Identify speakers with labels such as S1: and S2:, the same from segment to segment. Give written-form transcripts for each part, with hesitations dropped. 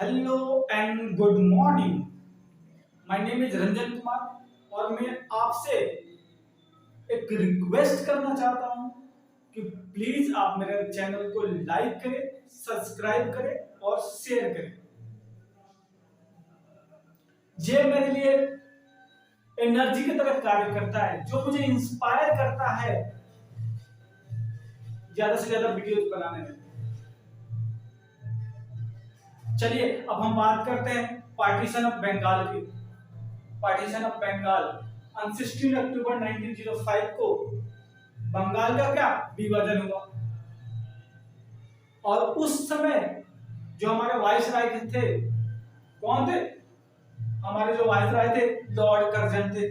S1: Hello and good morning. My name is Ranjan Kumar और मैं आपसे एक रिक्वेस्ट करना चाहता हूं कि प्लीज आप मेरे चैनल को लाइक करें, सब्सक्राइब करें और शेयर करें। ये मेरे लिए एनर्जी की तरह कार्य करता है, जो मुझे इंस्पायर करता है ज्यादा से ज्यादा वीडियोज बनाने में। चलिए अब हम बात करते हैं पार्टीशन ऑफ बंगाल की। पार्टीशन ऑफ बंगाल 16 अक्टूबर 1905 को बंगाल का क्या विभाजन हुआ। और उस समय जो हमारे वाइसराय थे, कौन थे? हमारे जो वाइसराय थे लॉर्ड कर्जन थे।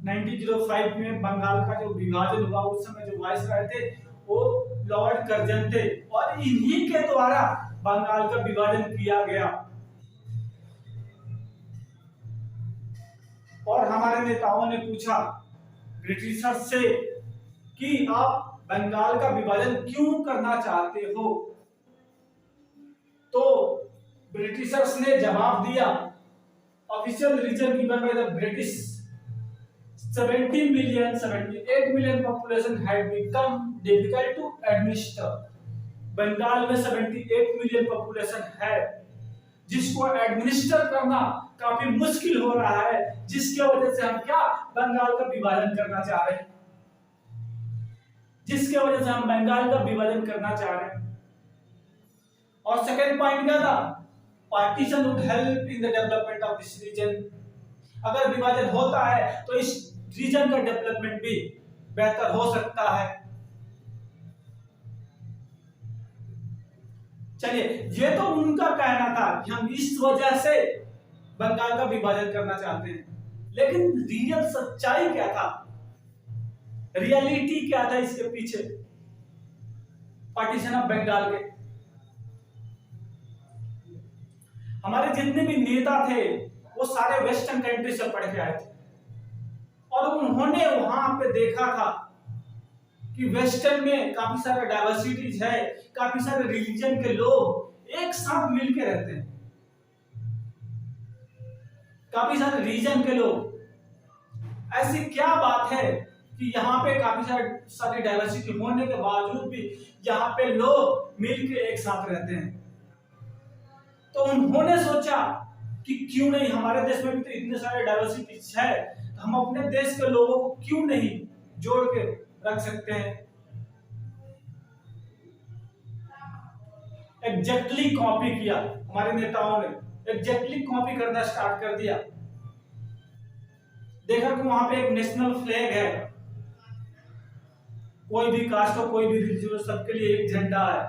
S1: 1905 में बंगाल का जो विभाजन हुआ, उस समय जो वाइसराय थे वो लॉर्ड कर्जन थे और इन्हीं के द्वारा बंगाल का विभाजन किया गया। और हमारे नेताओं ने पूछा ब्रिटिशर्स से कि आप बंगाल का विभाजन क्यों करना चाहते हो। तो ब्रिटिशर्स ने जवाब दिया, official reason given by the British 78 million population had become difficult to administer। Bengal में 78 मिलियन पॉपुलेशन है जिसको एडमिनिस्टर करना काफी मुश्किल हो रहा है, जिसकी वजह से हम क्या बंगाल का विभाजन करना चाह रहे हैं। जिसकी वजह से हम बंगाल का विभाजन करना चाह रहे हैं। और सेकंड पॉइंट क्या था? Partition would help in the development of this region. अगर विभाजन होता है तो इस रीजन का डेवलपमेंट भी बेहतर हो सकता है। चलिए, ये तो उनका कहना था कि हम इस वजह से बंगाल का विभाजन करना चाहते हैं, लेकिन रियल सच्चाई क्या था, रियलिटी क्या था इसके पीछे पार्टीशन ऑफ बंगाल के? हमारे जितने भी नेता थे वो सारे वेस्टर्न कंट्री से पढ़ के आए थे और उन्होंने वहां पे देखा था कि वेस्टर्न में काफी सारे डाइवर्सिटीज है, काफी सारे रिलीजन के लोग एक साथ मिलके रहते हैं, काफी सारे रीजन के लोग। ऐसी क्या बात है कि यहाँ पे काफी सारी डाइवर्सिटी होने के बावजूद भी यहाँ पे लोग मिलके एक साथ रहते हैं। तो उन्होंने सोचा कि क्यों नहीं, हमारे देश में भी तो इतने सारे डाइवर्सिटीज है, तो हम अपने देश के लोगों को क्यों नहीं जोड़ के रख सकते हैं। एग्जैक्टली कॉपी किया हमारे नेताओं ने, एग्जैक्टली कॉपी करना स्टार्ट कर दिया। देखा कि वहां पे एक नेशनल फ्लैग है, कोई भी कास्ट हो, कोई भी रिलीजन हो, सबके लिए एक झंडा है।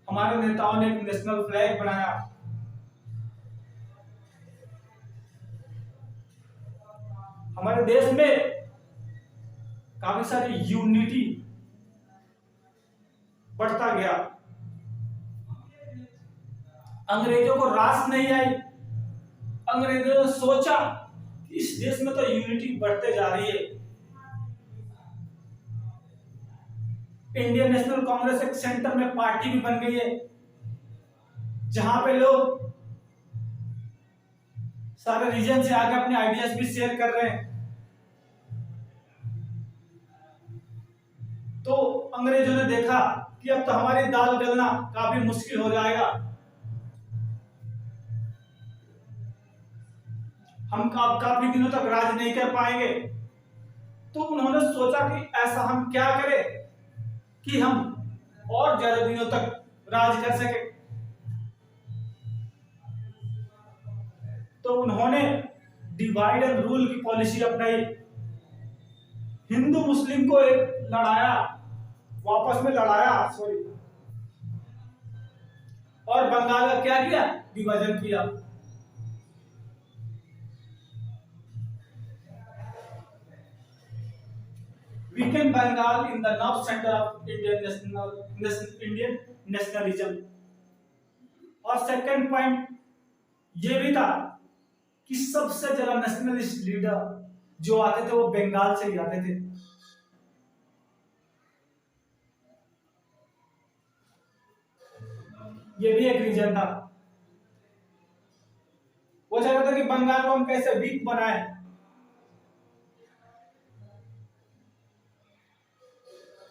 S1: हमारे नेताओं ने एक नेशनल फ्लैग बनाया। हमारे देश में काफी सारी यूनिटी बढ़ता गया। अंग्रेजों को रास नहीं आई। अंग्रेजों ने सोचा कि इस देश में तो यूनिटी बढ़ते जा रही है। इंडियन नेशनल कांग्रेस एक सेंटर में पार्टी भी बन गई है, जहां पे लोग सारे रीजन से आके अपने आइडियाज भी शेयर कर रहे हैं। तो अंग्रेजों ने देखा कि अब तो हमारी दाल गलना काफी मुश्किल हो जाएगा, हम काफी दिनों तक राज नहीं कर पाएंगे। तो उन्होंने सोचा कि ऐसा हम क्या करें कि हम और ज्यादा दिनों तक राज कर सके। तो उन्होंने डिवाइड एंड रूल की पॉलिसी अपनाई। हिंदू मुस्लिम को एक लड़ाया, वापस में लड़ाया, सॉरी, और बंगाल का क्या किया? विभाजन किया। Weaken Bengal in the nerve center of Indian nationalism। और सेकंड पॉइंट ये भी था कि सबसे ज्यादा नेशनलिस्ट लीडर जो आते थे वो बंगाल से ही आते थे। ये भी एक रीजन था। वो चाह रहा था कि बंगाल को हम कैसे वीक बनाए।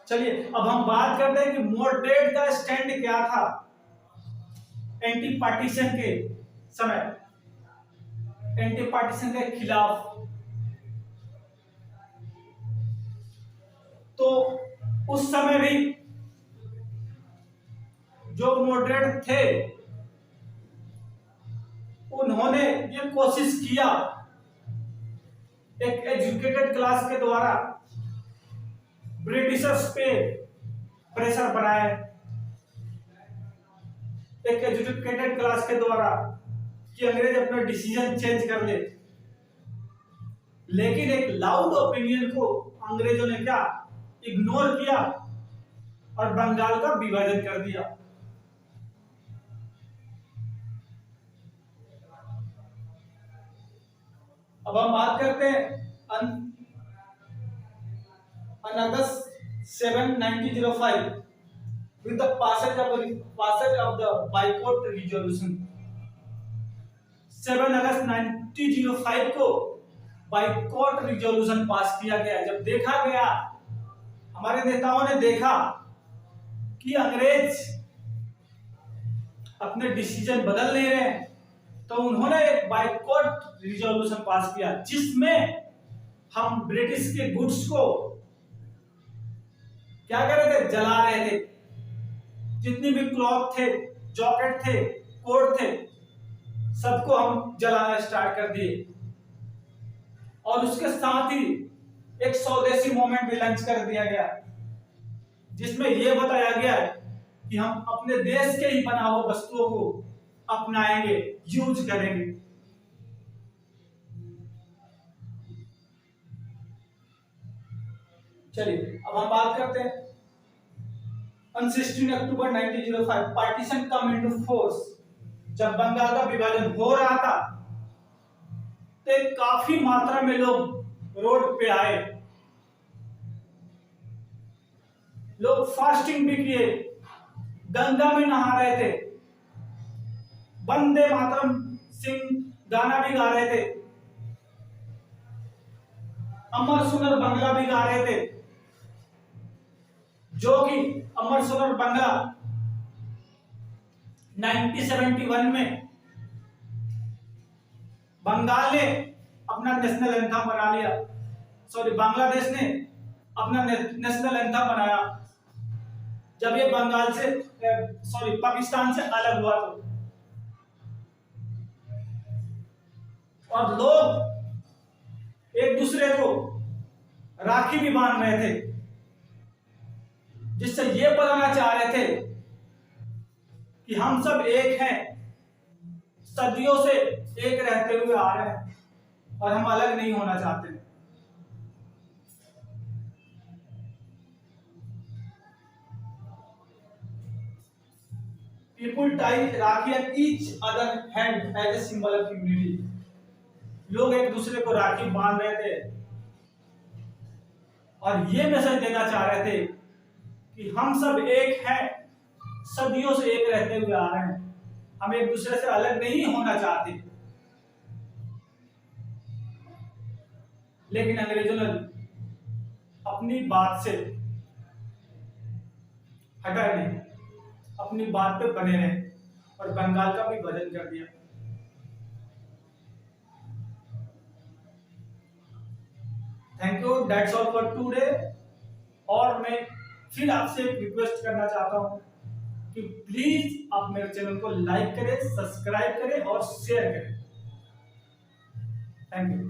S1: चलिए अब हम बात करते हैं कि मॉडरेट का स्टैंड क्या था एंटी पार्टीशन के समय, एंटी पार्टीशन के खिलाफ। तो उस समय भी जो मॉडरेट थे उन्होंने ये कोशिश किया एक एजुकेटेड क्लास के द्वारा ब्रिटिशर्स पे प्रेशर बनाए, एक एजुकेटेड क्लास के द्वारा कि अंग्रेज अपना डिसीजन चेंज कर ले। लेकिन एक लाउड ओपिनियन को अंग्रेजों ने क्या इग्नोर किया और बंगाल का विभाजन कर दिया। अब हम बात करते हैं on August 7, 1905 with the passage of the boycott resolution। 7 अगस्त 1905 को बाइकॉट रिजोल्यूशन पास किया गया। जब देखा गया, हमारे नेताओं ने देखा कि अंग्रेज अपने डिसीजन बदल नहीं रहे, तो उन्होंने एक बाइकॉट रिजोल्यूशन पास किया जिसमें हम ब्रिटिश के गुड्स को क्या कर रहे थे, जला रहे थे। जितनी भी क्लॉथ थे, जॉकेट थे, कोट थे, सबको हम जलाना स्टार्ट कर दिए। और उसके साथ ही एक स्वदेशी मूवमेंट भी लॉन्च कर दिया गया जिसमें यह बताया गया है कि हम अपने देश के ही बना हुआ वस्तुओं को अपनाएंगे, यूज करेंगे। चलिए अब हम बात करते हैं on 16 October 1905 partition come into force. जब बंगाल का विभाजन हो रहा था तो काफी मात्रा में लोग रोड पे आए, लोग फास्टिंग भी किए, गंगा में नहा रहे थे, वंदे मातरम सिंह गाना भी गा रहे थे, अमर सुनर बंगला भी गा रहे थे। जो कि अमर सुनर बंगला 1971 में बंगाल ने अपना नेशनल एंथम बना लिया, सॉरी बांग्लादेश ने अपना नेशनल एंथम बनाया जब ये बंगाल से सॉरी पाकिस्तान से अलग हुआ। तो और लोग एक दूसरे को राखी भी बांध रहे थे जिससे ये बताना चाह रहे थे कि हम सब एक हैं, सदियों से एक रहते हुए आ रहे हैं और हम अलग नहीं होना चाहते। People tie rakhi at each other hand as a symbol of unity। लोग एक दूसरे को राखी बांध रहे थे और ये मैसेज देना चाह रहे थे कि हम सब एक हैं, सदियों से एक रहते हुए आ रहे हैं, हम एक दूसरे से अलग नहीं होना चाहते। लेकिन अंग्रेजों ने अपनी बात से हटा नहीं, अपनी बात पे बने रहे और बंगाल का भी विभाजन कर दिया। Thank you, that's all for today. और मैं फिर आपसे एक रिक्वेस्ट करना चाहता हूं कि प्लीज आप मेरे चैनल को लाइक करें, सब्सक्राइब करें और शेयर करें। Thank you.